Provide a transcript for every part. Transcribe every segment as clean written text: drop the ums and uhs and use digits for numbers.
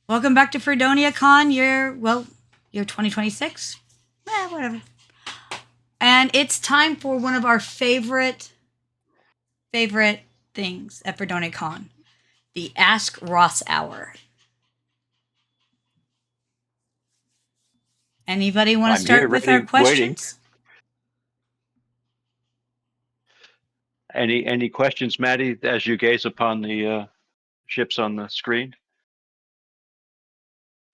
Welcome back to FreedoniaCon, year 2026. Whatever. And it's time for one of our favorite things at FreedoniaCon, the Ask Ross Hour. Anybody want to I'm here, start with our ready, waiting. questions? Any questions, Maddie, as you gaze upon the ships on the screen?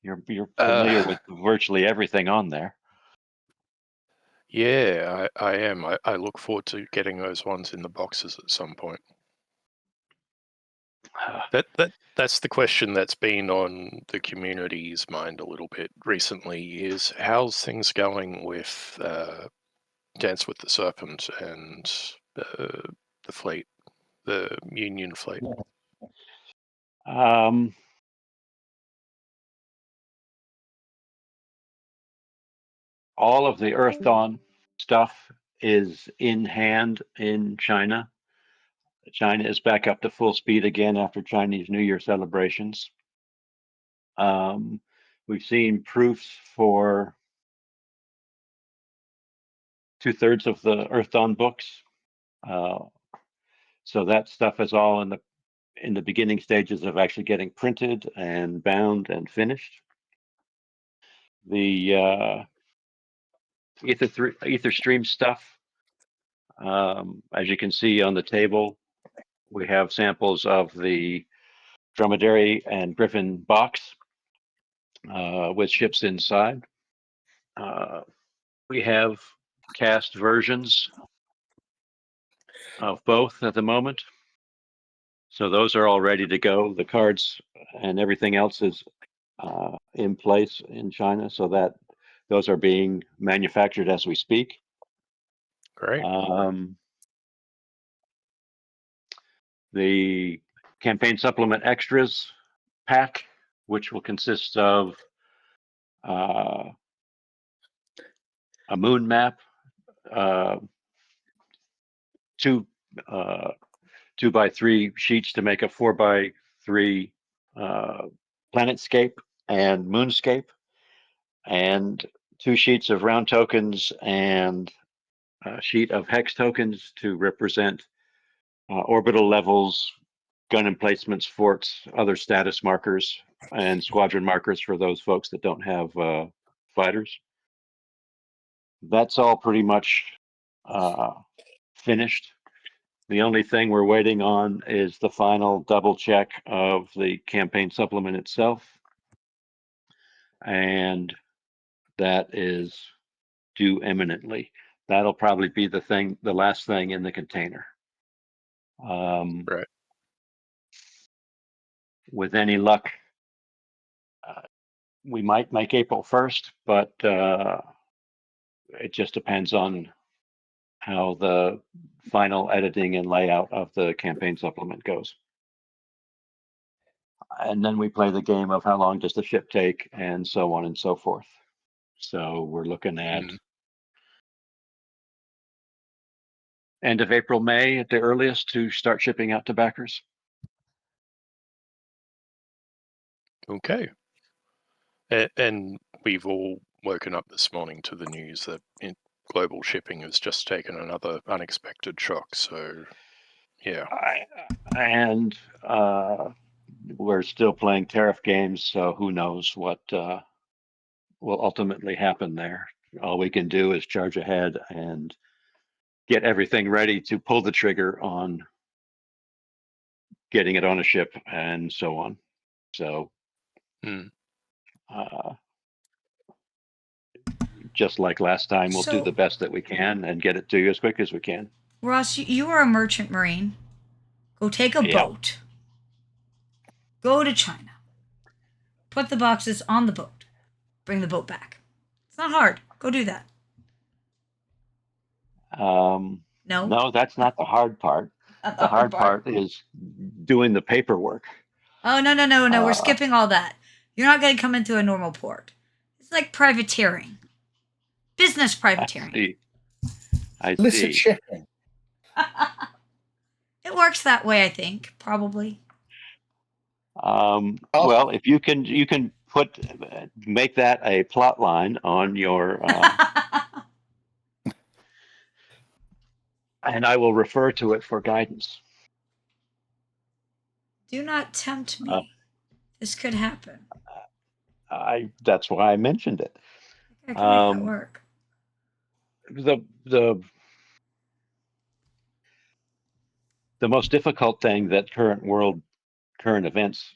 You're familiar with virtually everything on there. Yeah, I am. I look forward to getting those ones in the boxes at some point. That's the question that's been on the community's mind a little bit recently is how's things going with Dance with the Serpent and the fleet, the Union fleet? All of the Earth Dawn stuff is in hand in China. China is back up to full speed again after Chinese New Year celebrations. We've seen proofs for 2/3 of the Earth Dawn books. So that stuff is all in the beginning stages of actually getting printed and bound and finished. The Ether Stream stuff, as you can see on the table, we have samples of the Dromedary and Griffin box with ships inside. We have cast versions of both at the moment. So those are all ready to go. The cards and everything else is in place in China, so that those are being manufactured as we speak. Great. The campaign supplement extras pack, which will consist of a moon map, two 2x3 sheets to make a 4x3 planetscape and moonscape, and 2 sheets of round tokens and a sheet of hex tokens to represent orbital levels, gun emplacements, forts, other status markers, and squadron markers for those folks that don't have fighters. That's all pretty much finished. The only thing we're waiting on is the final double check of the campaign supplement itself. And that is due imminently. That'll probably be the last thing in the container. Right. With any luck, we might make April 1st, but it just depends on how the final editing and layout of the campaign supplement goes. And then we play the game of how long does the ship take and so on and so forth. So we're looking at end of April, May at the earliest to start shipping out to backers. Okay. And we've all woken up this morning to the news that global shipping has just taken another unexpected shock. So, yeah. And we're still playing tariff games, so who knows what will ultimately happen there. All we can do is charge ahead and get everything ready to pull the trigger on getting it on a ship and so on. So, just like last time, we'll do the best that we can and get it to you as quick as we can. Ross, you are a merchant marine. Go take a boat. Go to China. Put the boxes on the boat. Bring the boat back. It's not hard. Go do that. No, that's not the hard part. The hard part is doing the paperwork. Oh, no. We're skipping all that. You're not going to come into a normal port. It's like privateering. Business privateering. I see. Illicit shipping. It works that way, I think, probably. Well, if you can make that a plot line on your, and I will refer to it for guidance. Do not tempt Uh, me. This could happen. That's why I mentioned it. I can make that Um, work. the most difficult thing that current events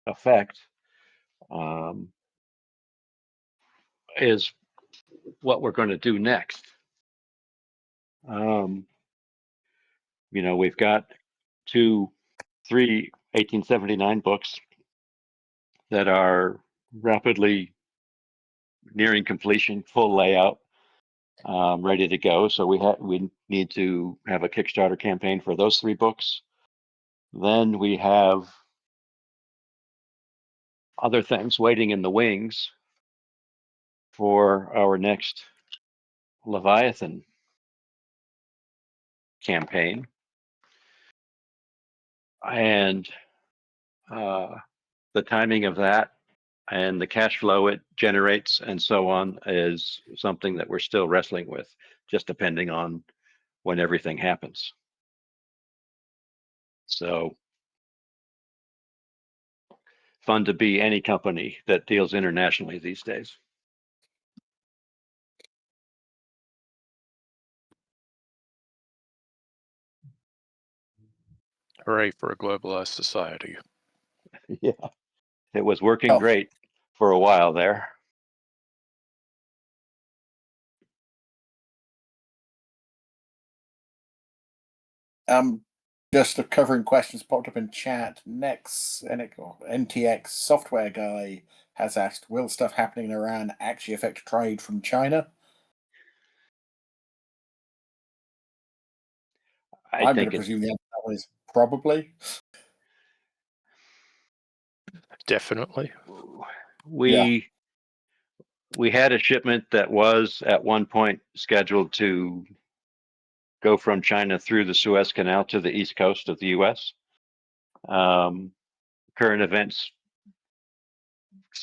affect um, is what we're going to do next. Um, we've got 3 1879 books that are rapidly nearing completion, full layout, ready to go. So we need to have a Kickstarter campaign for those 3 books. Then we have other things waiting in the wings for our next Leviathan campaign, and the timing of that and the cash flow it generates and so on is something that we're still wrestling with, just depending on when everything happens. So fun to be any company that deals internationally these days. Hooray for a globalized society. Yeah, it was working great for a while there. Just covering questions popped up in chat. Next, NTX software guy has asked, will stuff happening in Iran actually affect trade from China? I'm going to presume the answer is probably. Definitely. We had a shipment that was at one point scheduled to go from China through the Suez Canal to the east coast of the U.S. Current events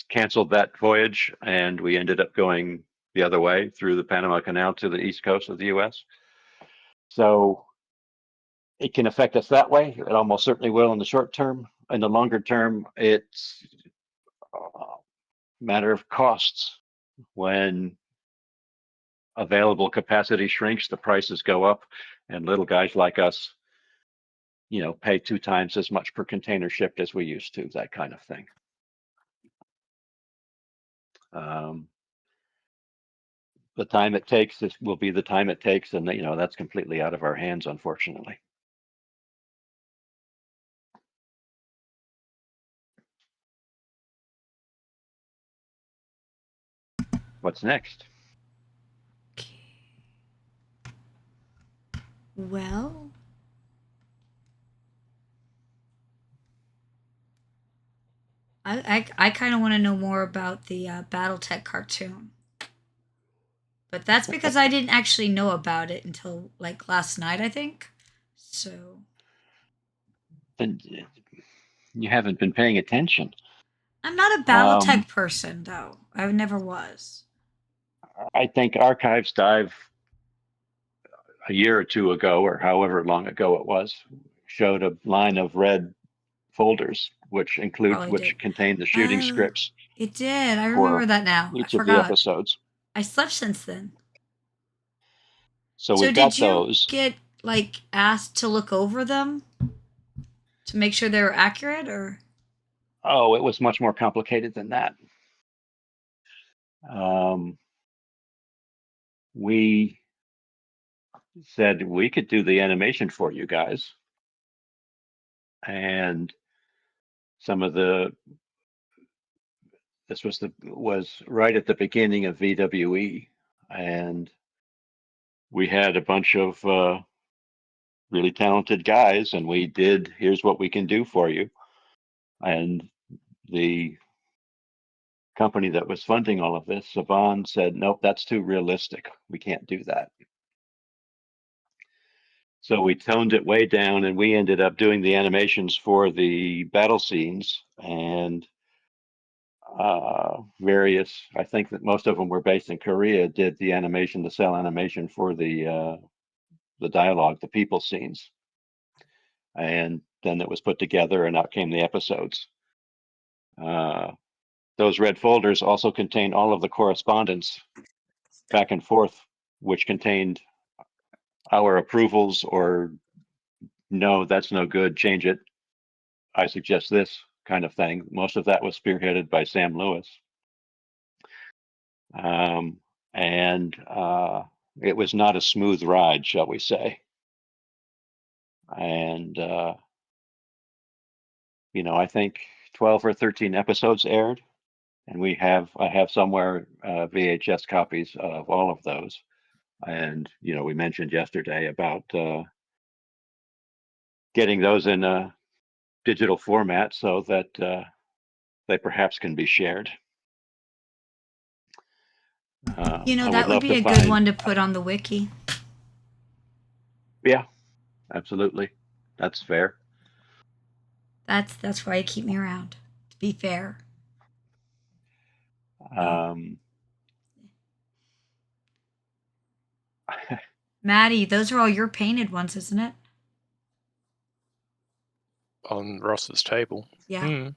canceled that voyage, and we ended up going the other way through the Panama Canal to the east coast of the U.S. So it can affect us that way. It almost certainly will in the short term. In the longer term, it's a matter of costs. When available capacity shrinks, the prices go up, and little guys like us, pay 2 times as much per container shipped as we used to, that kind of thing. The time it takes will be the time it takes, and that's completely out of our hands, unfortunately. What's next? Okay. Well, I kind of want to know more about the BattleTech cartoon. But that's because I didn't actually know about it until like last night, I think. So. And you haven't been paying attention. I'm not a BattleTech person, though. I never was. I think Archives Dive a year or 2 ago, or however long ago it was, showed a line of red folders, which contain the shooting scripts. It did. I remember that now. Each I of the forgot. episodes. I slept since then. So we've got those. Did you get asked to look over them to make sure they were accurate, or? Oh, it was much more complicated than that. We said we could do the animation for you guys, and this was right at the beginning of VWE, and we had a bunch of really talented guys, and we did, here's what we can do for you. And the company that was funding all of this, Saban, said, nope, that's too realistic. We can't do that. So we toned it way down, and we ended up doing the animations for the battle scenes and various. I think that most of them were based in Korea. Did the animation, the cell animation for the dialogue, the people scenes, and then it was put together, and out came the episodes. Those red folders also contain all of the correspondence back and forth, which contained our approvals or no, that's no good, change it. I suggest this kind of thing. Most of that was spearheaded by Sam Lewis. And it was not a smooth ride, shall we say. And, you know, I think 12 or 13 episodes aired, and I have somewhere VHS copies of all of those. And, you know, we mentioned yesterday about getting those in a digital format so that they perhaps can be shared. You know, I that would love be to a good find, one to put on the wiki. yeah, absolutely. That's fair. That's why you keep me around. To be fair. Um, Maddie, those are all your painted ones, isn't it? On Ross's table. Yeah.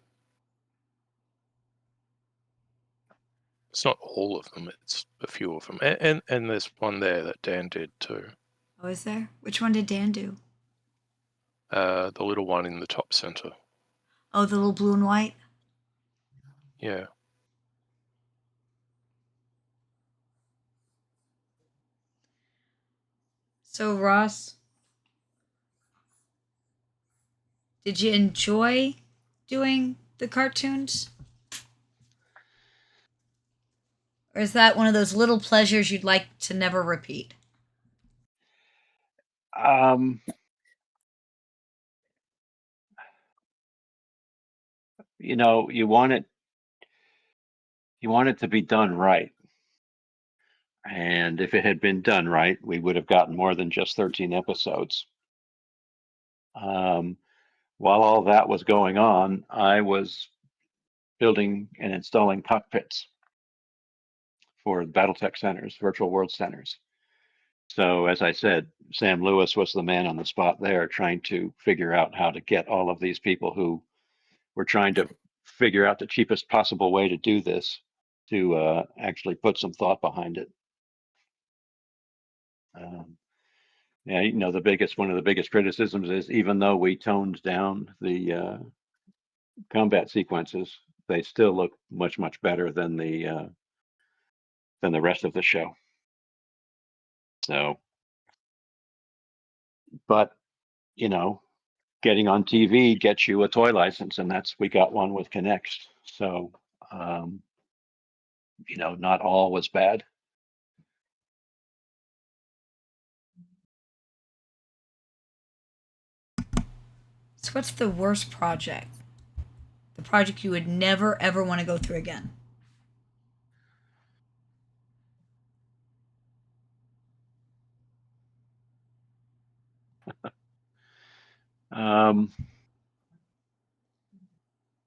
It's not all of them, it's a few of them. And there's one there that Dan did too. Oh, is there? Which one did Dan do? The little one in the top center. Oh, the little blue and white? Yeah. So, Ross, did you enjoy doing the cartoons? Or is that one of those little pleasures you'd like to never repeat? you know, you want it to be done right. And if it had been done right, we would have gotten more than just 13 episodes. While all that was going on, I was building and installing cockpits for BattleTech centers, virtual world centers. So, as I said, Sam Lewis was the man on the spot there trying to figure out how to get all of these people who were trying to figure out the cheapest possible way to do this to actually put some thought behind it. Yeah, you know, one of the biggest criticisms is even though we toned down the combat sequences, they still look much, much better than the rest of the show. So, but you know, getting on TV gets you a toy license, and we got one with Kinect. So, you know, not all was bad. So, what's the worst project? The project you would never, ever want to go through again? Um,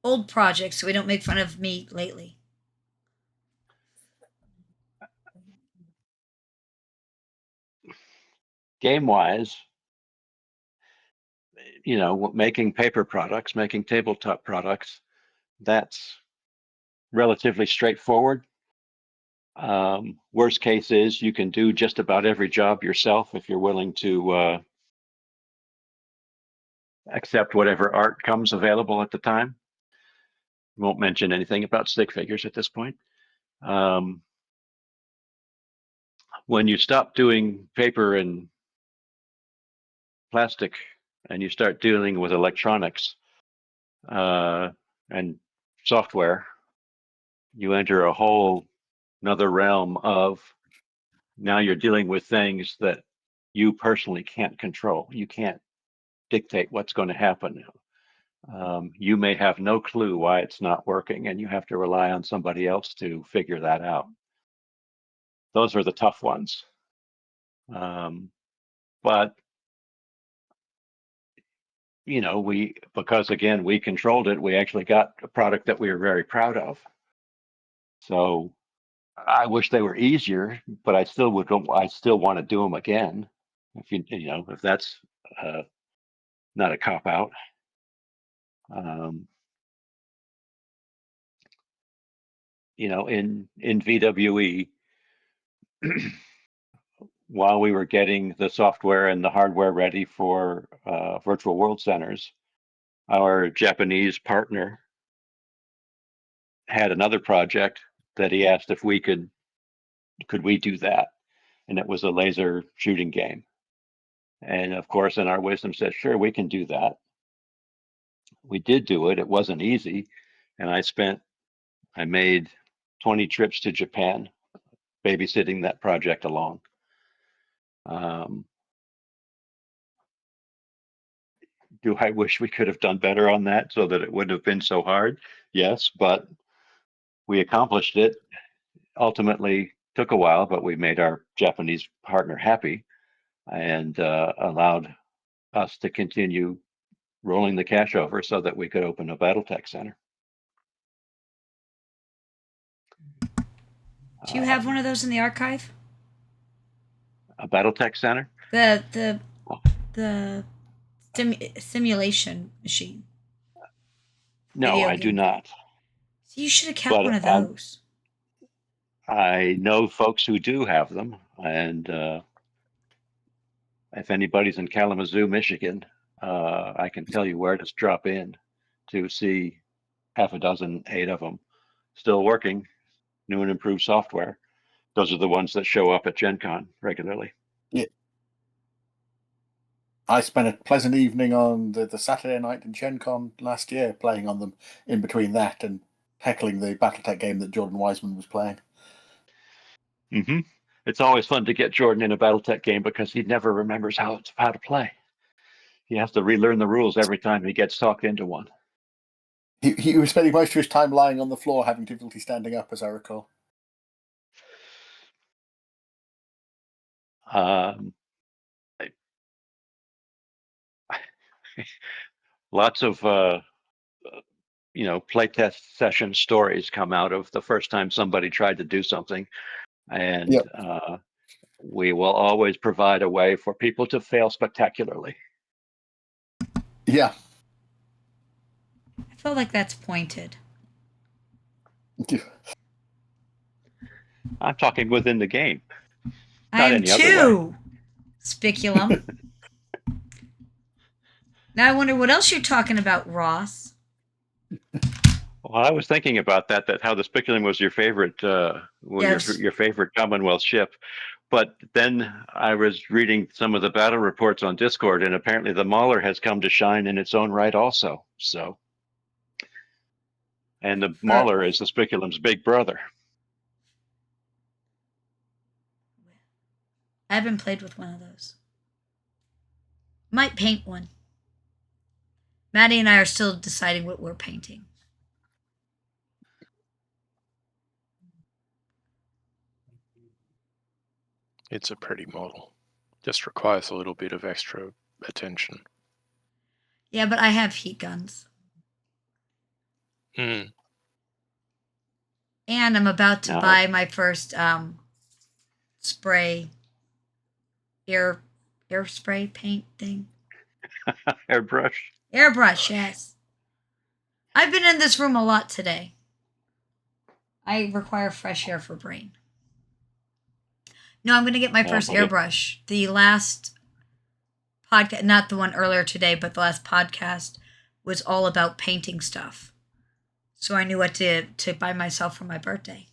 Old projects, so we don't make fun of me lately. Game-wise, you know, making paper products, making tabletop products, that's relatively straightforward. Worst case is you can do just about every job yourself if you're willing to accept whatever art comes available at the time. Won't mention anything about stick figures at this point. When you stop doing paper and plastic and you start dealing with electronics and software, you enter a whole another realm of now you're dealing with things that you personally can't control. You can't dictate what's going to happen. You may have no clue why it's not working, and you have to rely on somebody else to figure that out. Those are the tough ones. But because again, we controlled it, we actually got a product that we were very proud of. So I wish they were easier, but I still want to do them again. If that's not a cop out. In VWE, while we were getting the software and the hardware ready for virtual world centers, our Japanese partner had another project that he asked if we could we do that, and it was a laser shooting game. And of course, in our wisdom, said, sure, we can do that. We did do it. It wasn't easy, and I made 20 trips to Japan, babysitting that project along. Do I wish we could have done better on that so that it wouldn't have been so hard? Yes, but we accomplished it. Ultimately, took a while, but we made our Japanese partner happy and allowed us to continue rolling the cash over so that we could open a BattleTech center. Do you have one of those in the archive? A BattleTech center? The simulation machine. No, I do not. So you should have kept one of those. I know folks who do have them, and if anybody's in Kalamazoo, Michigan, I can tell you where to drop in to see half a dozen, 8 of them still working, new and improved software. Those are the ones that show up at Gen Con regularly. Yeah. I spent a pleasant evening on the Saturday night in Gen Con last year playing on them in between that and heckling the BattleTech game that Jordan Wiseman was playing. Mm-hmm. It's always fun to get Jordan in a BattleTech game because he never remembers how to play. He has to relearn the rules every time he gets talked into one. He was spending most of his time lying on the floor, having difficulty standing up, as I recall. Lots of playtest session stories come out of the first time somebody tried to do something, and Yep. We will always provide a way for people to fail spectacularly. Yeah. I feel like that's pointed. I'm talking within the game. I am too. Spiculum. Now I wonder what else you're talking about, Ross. Well, I was thinking about that how the Spiculum was your favorite, Yes. your favorite Commonwealth ship. But then I was reading some of the battle reports on Discord, and apparently the Mauler has come to shine in its own right also. So, and the Mauler is the Spiculum's big brother. I haven't played with one of those. Might paint one. Maddie and I are still deciding what we're painting. It's a pretty model. Just requires a little bit of extra attention. Yeah, but I have heat guns. Hmm. And I'm about to buy my first spray air spray paint thing. Airbrush, yes. I've been in this room a lot today. I require fresh air for brain. No, I'm going to get my first airbrush. The last podcast, not the one earlier today, but the last podcast was all about painting stuff. So I knew what to buy myself for my birthday.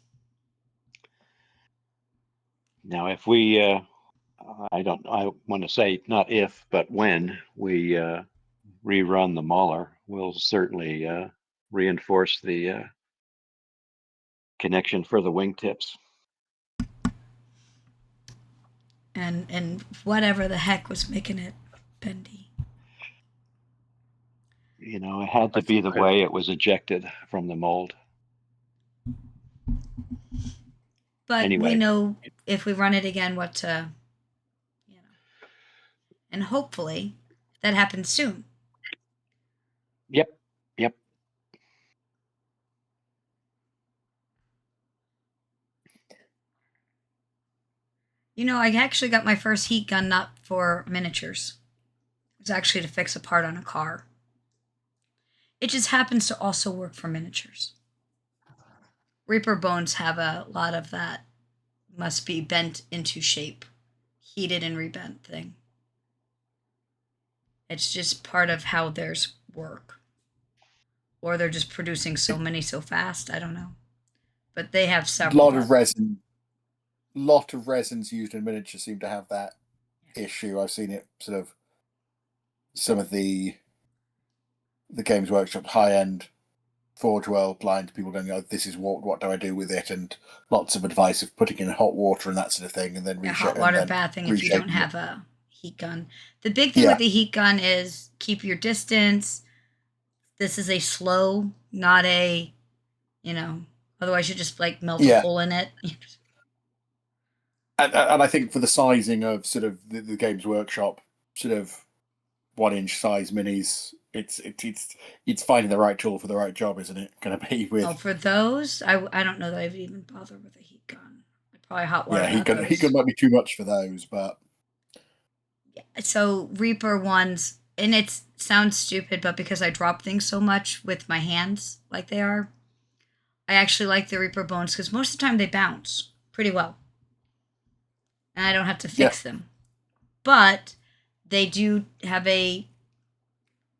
Now, if we, I want to say not if, but when we rerun the Mauler, we'll certainly reinforce the connection for the wingtips. And whatever the heck was making it bendy. It had to be the way it was ejected from the mold. But anyway, we know if we run it again what to, and hopefully that happens soon. Yep. Yep. You know, I actually got my first heat gun not for miniatures. It was actually to fix a part on a car. It just happens to also work for miniatures. Reaper bones have a lot of that must be bent into shape, heated and rebent thing. It's just part of how theirs work. Or they're just producing so many so fast. I don't know. But they have A several. lot of resins used in miniatures seem to have that issue. I've seen it sort of some of the Games Workshop high-end Forge World blind people going, oh, this is what do I do with it, and lots of advice of putting in hot water and that sort of thing, and then hot water bathing if you don't have a heat gun. The big thing with the heat gun is keep your distance. This is a slow, not a, otherwise you just like melt a hole in it. And I think for the sizing of sort of the Games Workshop sort of 1-inch size minis, it's finding the right tool for the right job, isn't it? Going to be with. Oh, for those, I don't know that I would even bother with a heat gun. I'd probably hot water. Yeah, heat gun might be too much for those, but. Yeah, so Reaper ones, and it sounds stupid, but because I drop things so much with my hands like they are, I actually like the Reaper bones because most of the time they bounce pretty well. And I don't have to fix them. But they do have a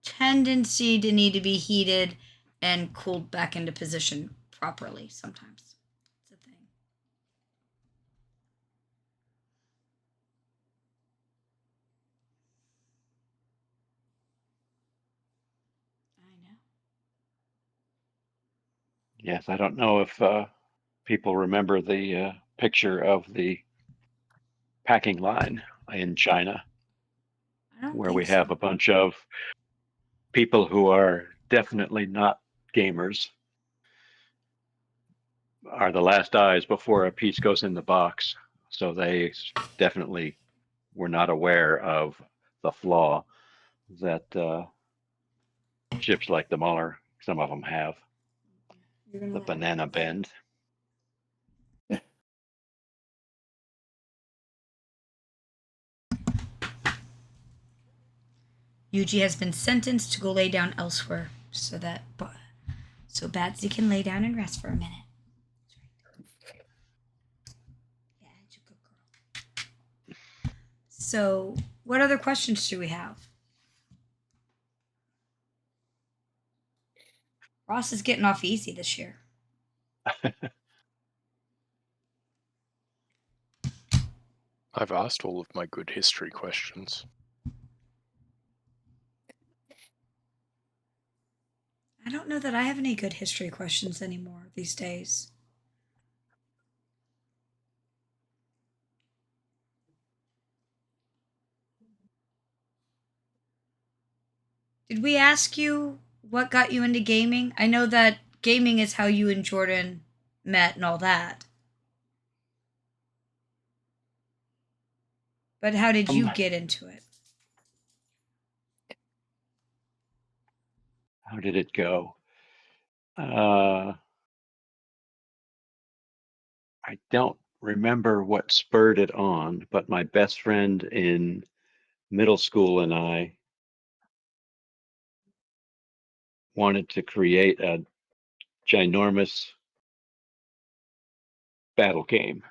tendency to need to be heated and cooled back into position properly sometimes. It's a thing. I know. Yes, I don't know if people remember the picture of the packing line in China, where we have a bunch of people who are definitely not gamers, are the last eyes before a piece goes in the box. So they definitely were not aware of the flaw that ships like the Muller, some of them have. The banana bend. Yuji has been sentenced to go lay down elsewhere so Batsy can lay down and rest for a minute. Yeah, it's a good girl. So, what other questions do we have? Ross is getting off easy this year. I've asked all of my good history questions. I don't know that I have any good history questions anymore these days. Did we ask you what got you into gaming? I know that gaming is how you and Jordan met and all that. But how did you get into it? How did it go? I don't remember what spurred it on, but my best friend in middle school and I wanted to create a ginormous battle game.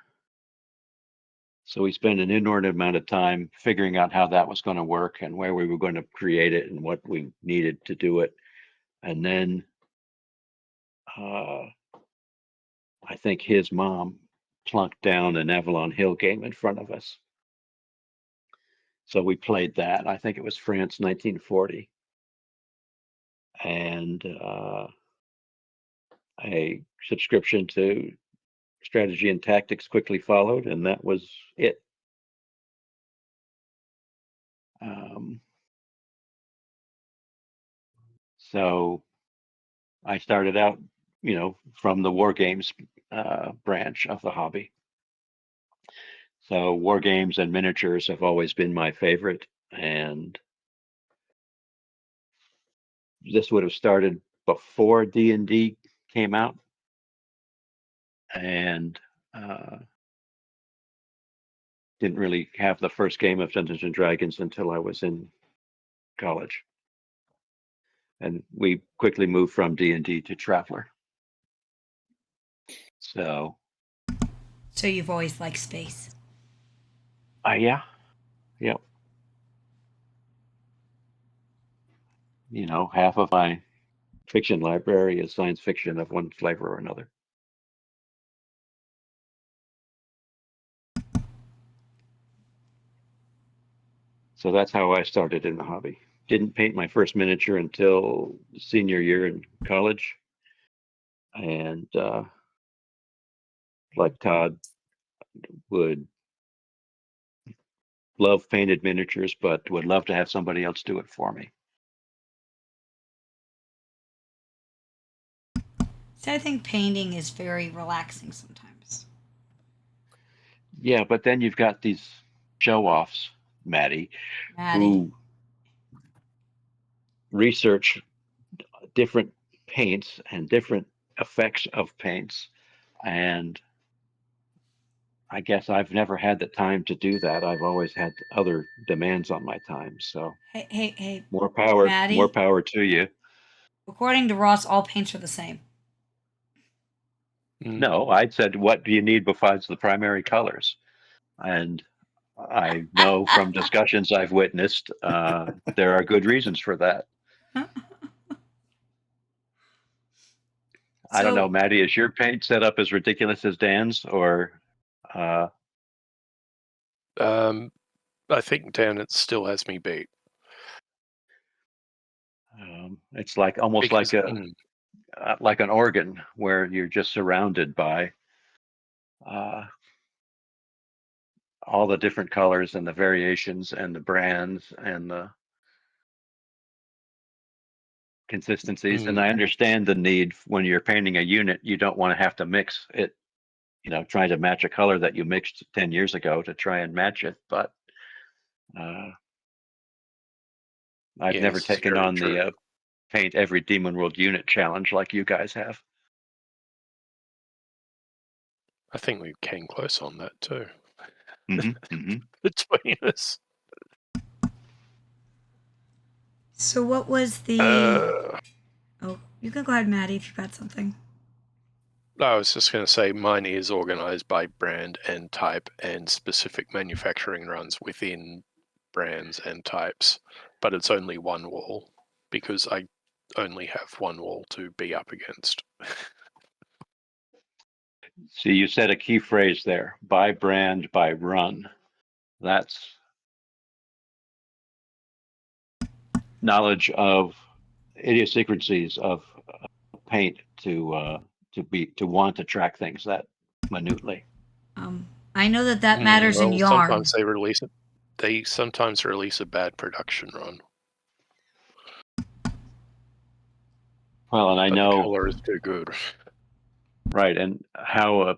So we spent an inordinate amount of time figuring out how that was going to work and where we were going to create it and what we needed to do it. And then I think his mom plunked down an Avalon Hill game in front of us. So we played that. I think it was France 1940. And a subscription to Strategy and Tactics quickly followed, and that was it. So I started out, from the war games branch of the hobby. So war games and miniatures have always been my favorite, and this would have started before D&D came out, and didn't really have the first game of Dungeons and Dragons until I was in college, and we quickly moved from D&D to Traveler. So you've always liked space. yeah, yep. You know, half of my fiction library is science fiction of one flavor or another. So that's how I started in the hobby. Didn't paint my first miniature until senior year in college. And like Todd, would love painted miniatures, but would love to have somebody else do it for me. So I think painting is very relaxing sometimes. Yeah, but then you've got these show-offs, Maddie, who research different paints and different effects of paints. And I guess I've never had the time to do that. I've always had other demands on my time. So Hey, more Maddie, power to you. According to Ross, all paints are the same. No, I said, what do you need besides the primary colors? And I know from discussions I've witnessed, there are good reasons for that. I don't know, Maddie, is your paint setup as ridiculous as Dan's, or? I think Dan, it still has me beat. It's like almost Because, like an organ where you're just surrounded by all the different colors and the variations and the brands and the consistencies. And I understand the need when you're painting a unit, you don't want to have to mix it, you know, trying to match a color that you mixed 10 years ago to try and match it. But I've never taken on the paint every Demon World unit challenge like you guys have. I think we came close on that too. Between us. So what was the... oh, you can go ahead, Maddie, if you've got something. I was just going to say mine is organized by brand and type and specific manufacturing runs within brands and types, but it's only one wall because I only have one wall to be up against. See, you said a key phrase there, by brand, by run. That's knowledge of idiosyncrasies of paint to want to track things that minutely. I know that matters in yarn. Sometimes they sometimes release a bad production run. Well, and I know the color is too good. Right, and how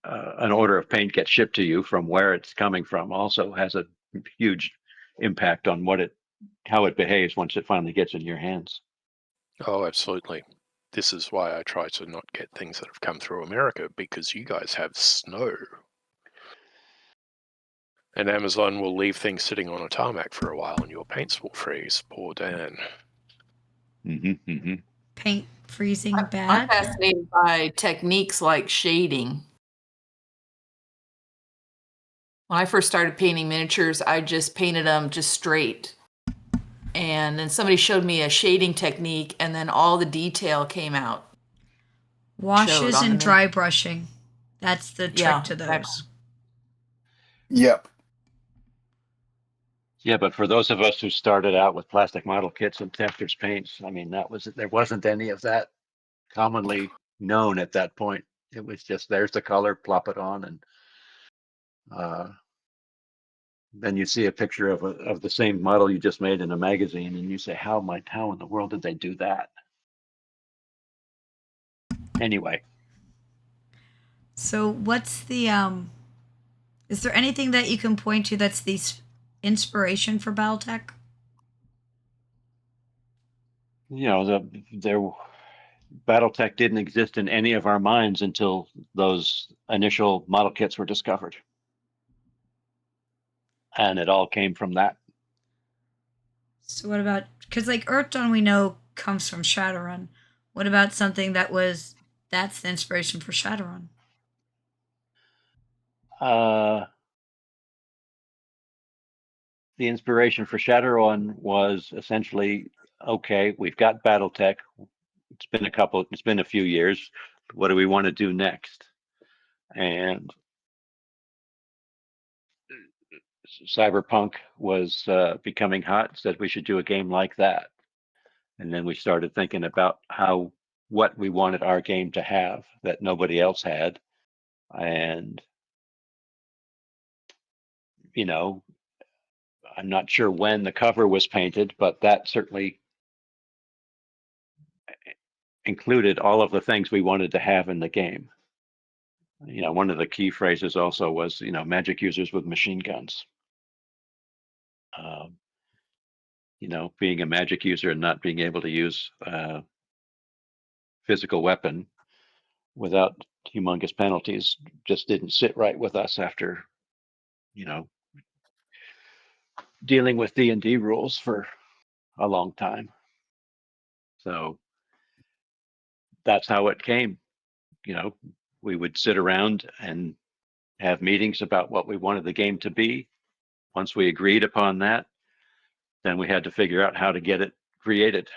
an order of paint gets shipped to you from where it's coming from also has a huge impact on how it behaves once it finally gets in your hands. Oh, absolutely. This is why I try to not get things that have come through America, because you guys have snow. And Amazon will leave things sitting on a tarmac for a while and your paints will freeze. Poor Dan. Paint freezing bad? I'm fascinated by techniques like shading. When I first started painting miniatures, I just painted them just straight. And then somebody showed me a shading technique, and then all the detail came out. Washes and dry brushing. That's the trick to those. Yep. Yeah, but for those of us who started out with plastic model kits and Tempter's paints, I mean, there wasn't any of that commonly known at that point. It was just, there's the color, plop it on, and then you see a picture of the same model you just made in a magazine, and you say, how in the world did they do that? Anyway. So what's the is there anything that you can point to that's the inspiration for Battletech? BattleTech didn't exist in any of our minds until those initial model kits were discovered. And it all came from that. So what about, because like Earthdawn we know comes from Shadowrun. What about something that's the inspiration for Shadowrun? The inspiration for Shadowrun was essentially, okay, we've got BattleTech. It's been a few years. What do we want to do next? And Cyberpunk was becoming hot, said we should do a game like that. And then we started thinking about what we wanted our game to have that nobody else had. And, I'm not sure when the cover was painted, but that certainly included all of the things we wanted to have in the game. One of the key phrases also was, magic users with machine guns. Being a magic user and not being able to use a physical weapon without humongous penalties just didn't sit right with us after, dealing with D&D rules for a long time. So that's how it came. We would sit around and have meetings about what we wanted the game to be. Once we agreed upon that, then we had to figure out how to get it created.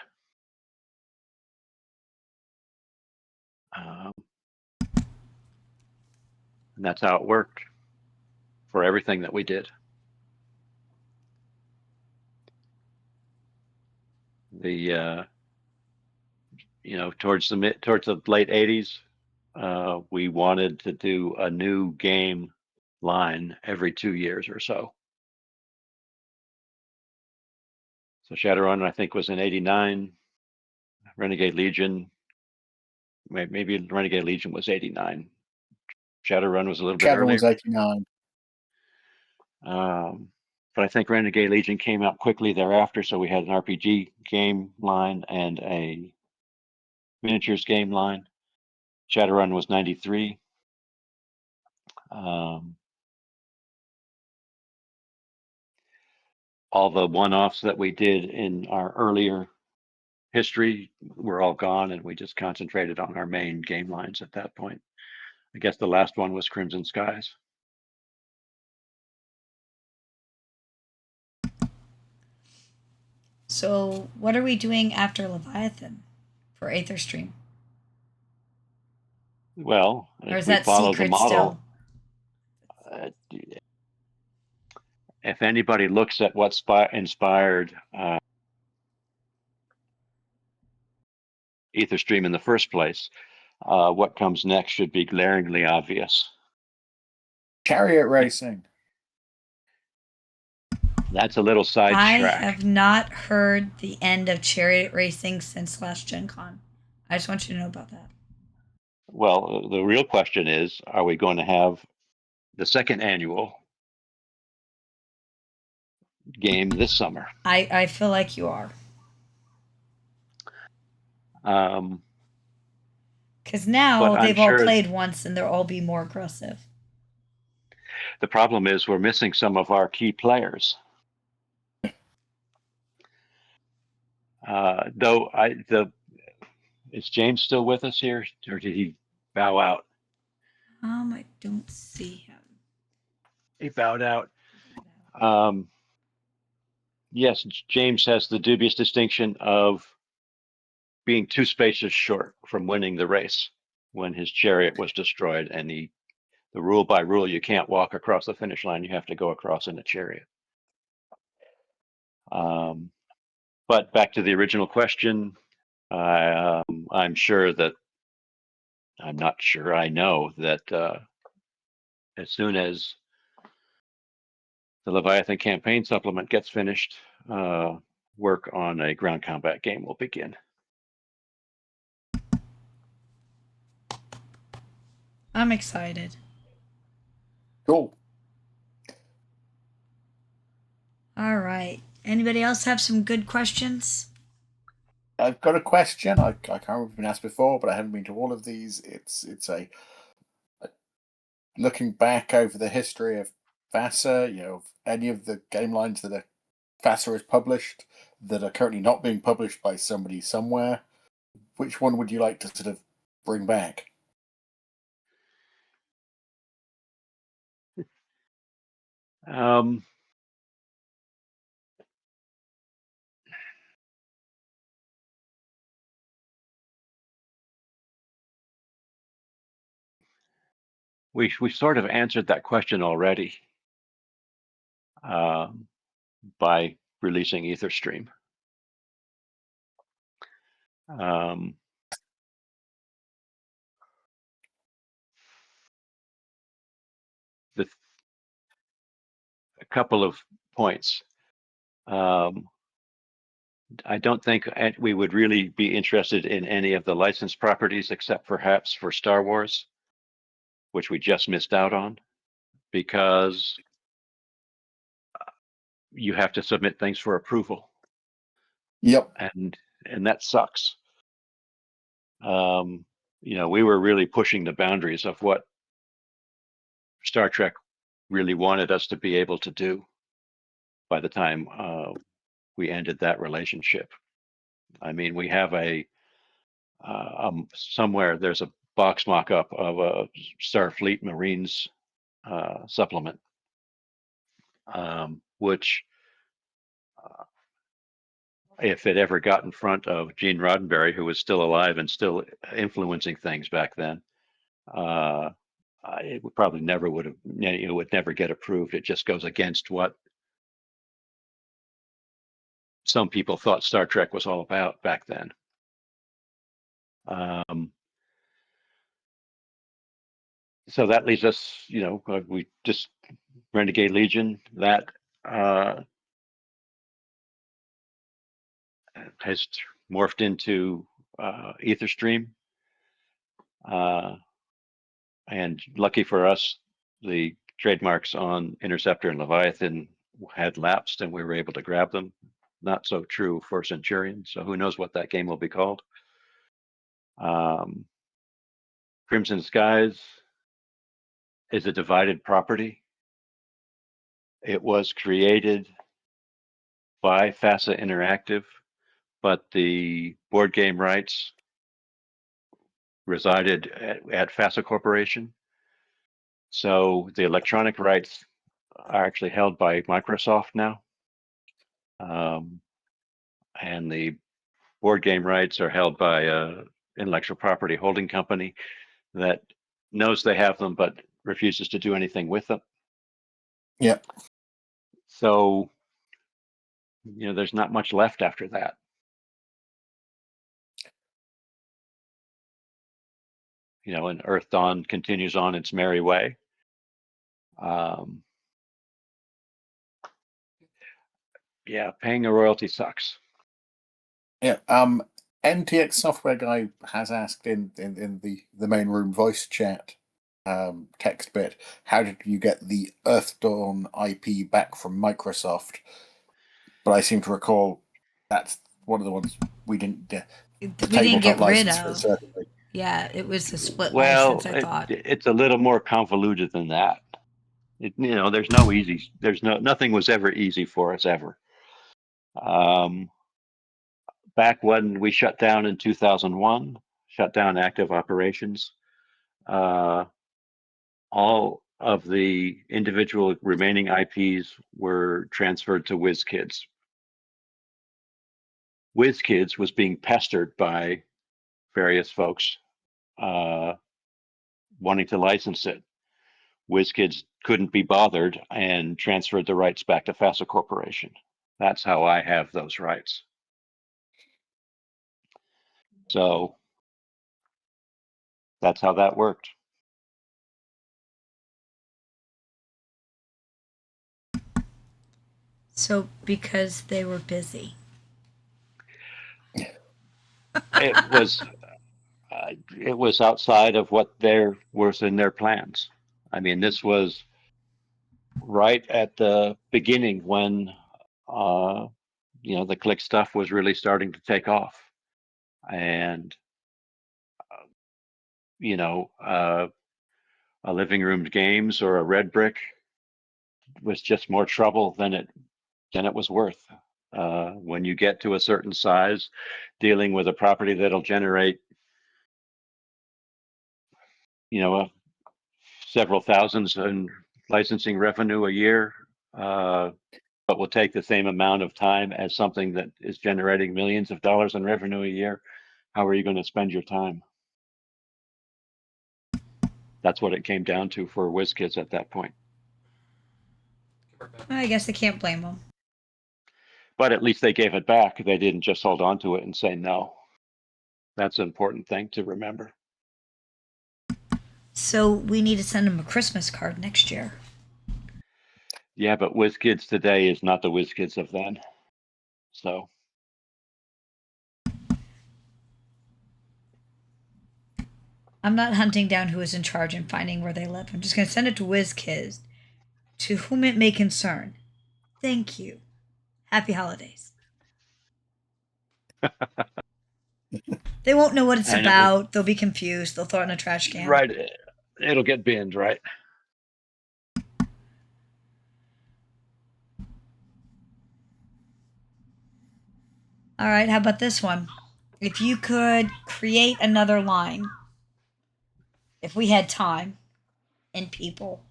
And that's how it worked for everything that we did. Towards the late 80s, we wanted to do a new game line every 2 years or so. So Shadowrun, I think, was in '89. Renegade Legion, maybe Renegade Legion was '89. Shadowrun was a little bit earlier. Was '89. But I think Renegade Legion came out quickly thereafter, so we had an RPG game line and a miniatures game line. Shadowrun was '93. All the one-offs that we did in our earlier history were all gone, and we just concentrated on our main game lines at that point. I guess the last one was Crimson Skies. So what are we doing after Leviathan for Aetherstream? Well, Or is if we that follow the secret model, still? If anybody looks at what inspired Aetherstream in the first place, what comes next should be glaringly obvious. Chariot racing. That's a little sidetrack. I have not heard the end of Chariot Racing since last Gen Con. I just want you to know about that. Well, the real question is, are we going to have the second annual game this summer? I feel like you are. Because now they've all played once and they'll all be more aggressive. The problem is we're missing some of our key players. Is James still with us here, or did he bow out? I don't see him. He bowed out. Yes, James has the dubious distinction of being 2 spaces short from winning the race when his chariot was destroyed, and the rule by rule, you can't walk across the finish line, you have to go across in a chariot. But back to the original question, I know that as soon as the Leviathan campaign supplement gets finished, work on a ground combat game will begin. I'm excited. Cool. All right. Anybody else have some good questions? I've got a question. I can't remember if it's been asked before, but I haven't been to all of these. It's a looking back over the history of FASA. Any of the game lines that FASA has published that are currently not being published by somebody somewhere. Which one would you like to sort of bring back? We sort of answered that question already by releasing EtherStream. A couple of points. I don't think we would really be interested in any of the licensed properties except perhaps for Star Wars, which we just missed out on, because you have to submit things for approval. Yep. And that sucks. We were really pushing the boundaries of what Star Trek really wanted us to be able to do by the time we ended that relationship. I mean, we have somewhere there's a box mock-up of a Starfleet Marines supplement, which if it ever got in front of Gene Roddenberry, who was still alive and still influencing things back then, it would probably never would have, it would never get approved. It just goes against what some people thought Star Trek was all about back then. So that leaves us, we just Renegade Legion that has morphed into EtherStream, and lucky for us, the trademarks on Interceptor and Leviathan had lapsed, and we were able to grab them. Not so true for Centurion. So who knows what that game will be called? Crimson Skies is a divided property. It was created by FASA Interactive, but the board game rights resided at FASA Corporation. So the electronic rights are actually held by Microsoft now. And the board game rights are held by an intellectual property holding company that knows they have them but refuses to do anything with them. Yeah. So, there's not much left after that. And Earth Dawn continues on its merry way. Yeah, paying a royalty sucks. Yeah. NTX Software Guy has asked in the main room voice chat text bit, how did you get the Earth Dawn IP back from Microsoft? But I seem to recall that's one of the ones we didn't get. We didn't get rid of. Certainly. Yeah, it was a split license, I thought. It's a little more convoluted than that. There's no easy. Nothing was ever easy for us ever. Back when we shut down in 2001, shut down active operations, all of the individual remaining IPs were transferred to WizKids. WizKids was being pestered by various folks wanting to license it. WizKids couldn't be bothered and transferred the rights back to FASA Corporation. That's how I have those rights. So that's how that worked. So because they were busy. It was outside of what was in their plans. I mean, this was right at the beginning when the click stuff was really starting to take off. and a living room games or a red brick was just more trouble than it was worth. When you get to a certain size, dealing with a property that'll generate, several thousands in licensing revenue a year, but will take the same amount of time as something that is generating millions of dollars in revenue a year. How are you going to spend your time? That's what it came down to for WizKids at that point. I guess I can't blame them. But at least they gave it back. They didn't just hold on to it and say no. That's an important thing to remember. So we need to send them a Christmas card next year. Yeah, but WizKids today is not the WizKids of then. So I'm not hunting down who is in charge and finding where they live. I'm just going to send it to WizKids, to whom it may concern. Thank you. Happy holidays. They won't know what it's about. They'll be confused. They'll throw it in a trash can. Right. It'll get binned, right? All right, how about this one? If you could create another line, if we had time and people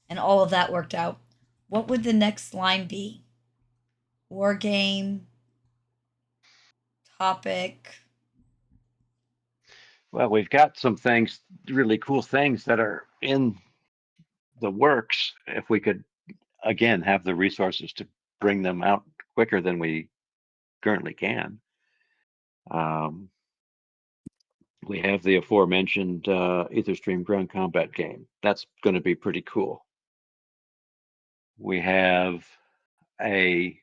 and all of that worked out, what would the next line be? War game, topic. Well, we've got some things, really cool things that are in the works. If we could, again, have the resources to bring them out quicker than we currently can. We have the aforementioned Etherstream ground combat game. That's going to be pretty cool. We have I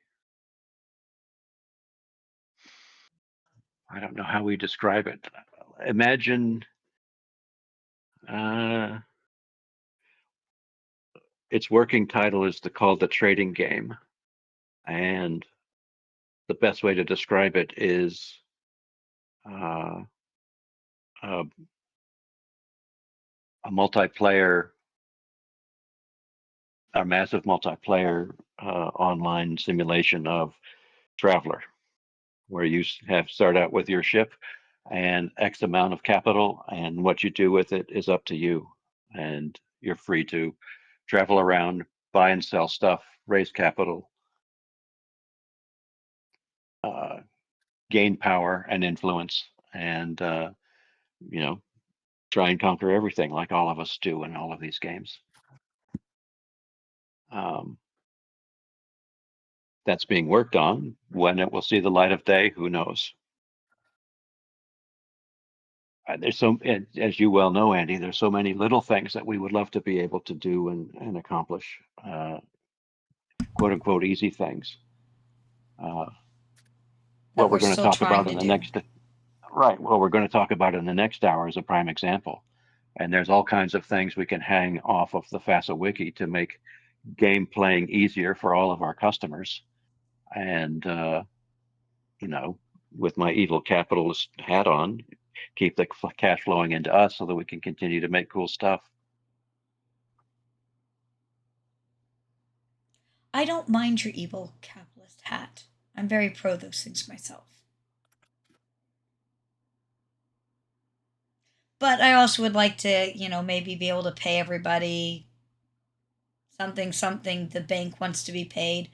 don't know how we describe it. Imagine its working title is called the trading game. And the best way to describe it is a multiplayer, a massive multiplayer online simulation of Traveler, where you start out with your ship and X amount of capital, and what you do with it is up to you. And you're free to travel around, buy and sell stuff, raise capital, gain power and influence, and try and conquer everything like all of us do in all of these games. That's being worked on. When it will see the light of day, who knows? There's as you well know, Andy, there's so many little things that we would love to be able to do and accomplish, quote unquote, easy things. What we're going to talk about in the next, right? What we're going to talk about in the next hour is a prime example. And there's all kinds of things we can hang off of the FASA wiki to make game playing easier for all of our customers. And, with my evil capitalist hat on, keep the cash flowing into us so that we can continue to make cool stuff. I don't mind your evil capitalist hat. I'm very pro those things myself. But I also would like to, maybe be able to pay everybody something the bank wants to be paid.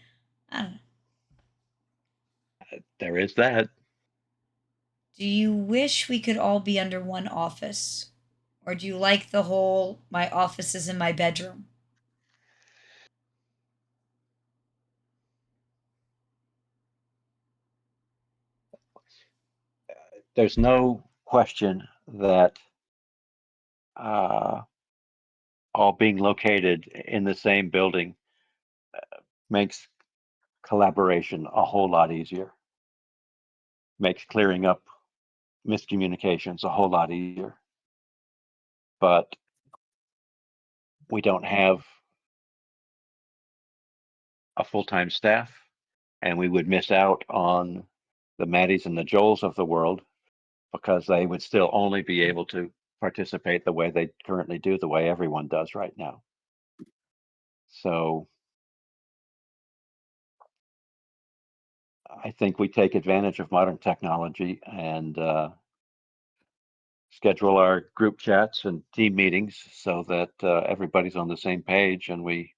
I don't know. There is that. Do you wish we could all be under one office? Or do you like the whole, my office is in my bedroom? There's no question that all being located in the same building makes collaboration a whole lot easier, makes clearing up miscommunications a whole lot easier. But we don't have a full-time staff, and we would miss out on the Maddies and the Joels of the world because they would still only be able to participate the way they currently do, the way everyone does right now. So I think we take advantage of modern technology and schedule our group chats and team meetings so that everybody's on the same page and we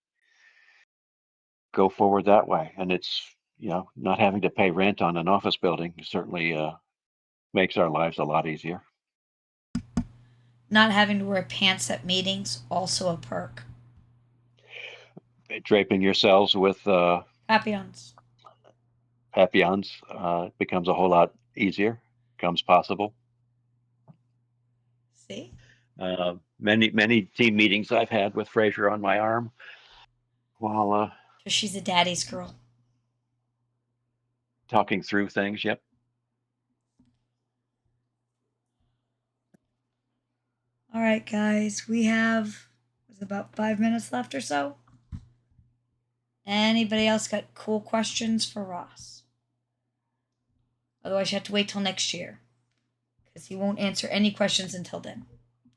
go forward that way. And it's, not having to pay rent on an office building certainly makes our lives a lot easier. Not having to wear pants at meetings, also a perk. Draping yourselves with Papillons. papillons becomes a whole lot easier, becomes possible. See? Many team meetings I've had with Fraser on my arm while Because she's a daddy's girl. talking through things. Yep. All right, guys. We have about 5 minutes left or so. Anybody else got cool questions for Ross? Otherwise, you have to wait till next year. Because he won't answer any questions until then.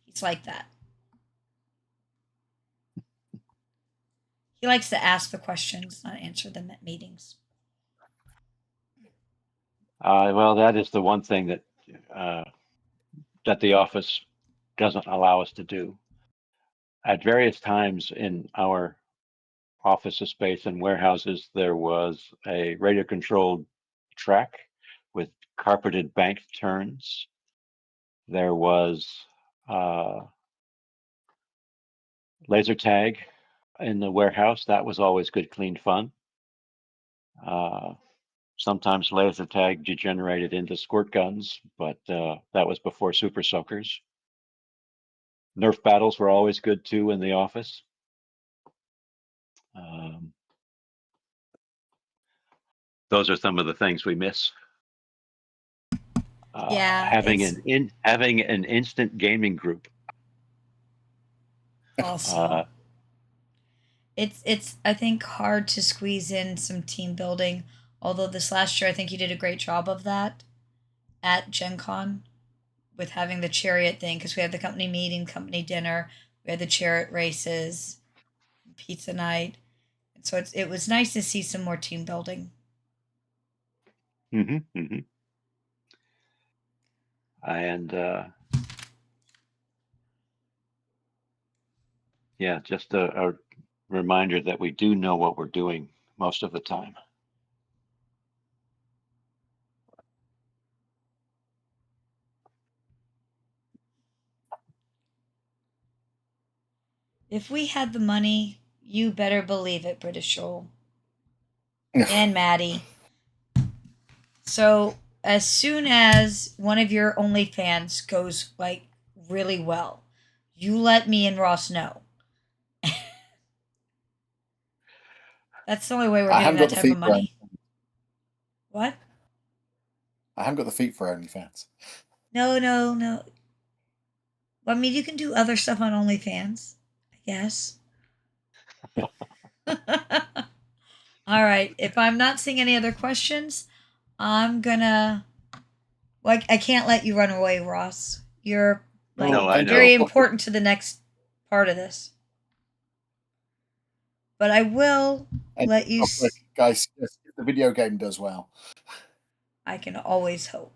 He's like that. He likes to ask the questions, not answer them at meetings. Well, that is the one thing that that the office doesn't allow us to do. At various times in our office space and warehouses, there was a radio-controlled track with carpeted bank turns. There was laser tag in the warehouse. That was always good, clean fun. Sometimes laser tag degenerated into squirt guns, but that was before super soakers. Nerf battles were always good too in the office. Those are some of the things we miss. Yeah, having an instant gaming group. Also, it's I think hard to squeeze in some team building. Although this last year, I think you did a great job of that at Gen Con with having the chariot thing, because we had the company meeting, company dinner, we had the chariot races, pizza night, and so it was nice to see some more team building. Mm-hmm, mm-hmm. And yeah, just a reminder that we do know what we're doing most of the time. If we had the money, you better believe it, British Joel. And Maddie. So as soon as one of your OnlyFans goes like really well, you let me and Ross know. That's the only way we're getting that type of money. What? I haven't got the feet for OnlyFans. No. I mean, you can do other stuff on OnlyFans, I guess. All right. If I'm not seeing any other questions, I'm gonna. Like, I can't let you run away, Ross. You're like No, I know. very important to the next part of this. But I will let you. Guys, if the video game does well, I can always hope.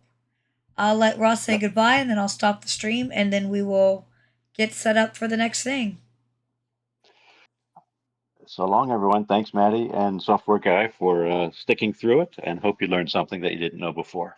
I'll let Ross say goodbye, and then I'll stop the stream, and then we will get set up for the next thing. So long, everyone. Thanks, Maddie and Software Guy, for sticking through it, and hope you learned something that you didn't know before.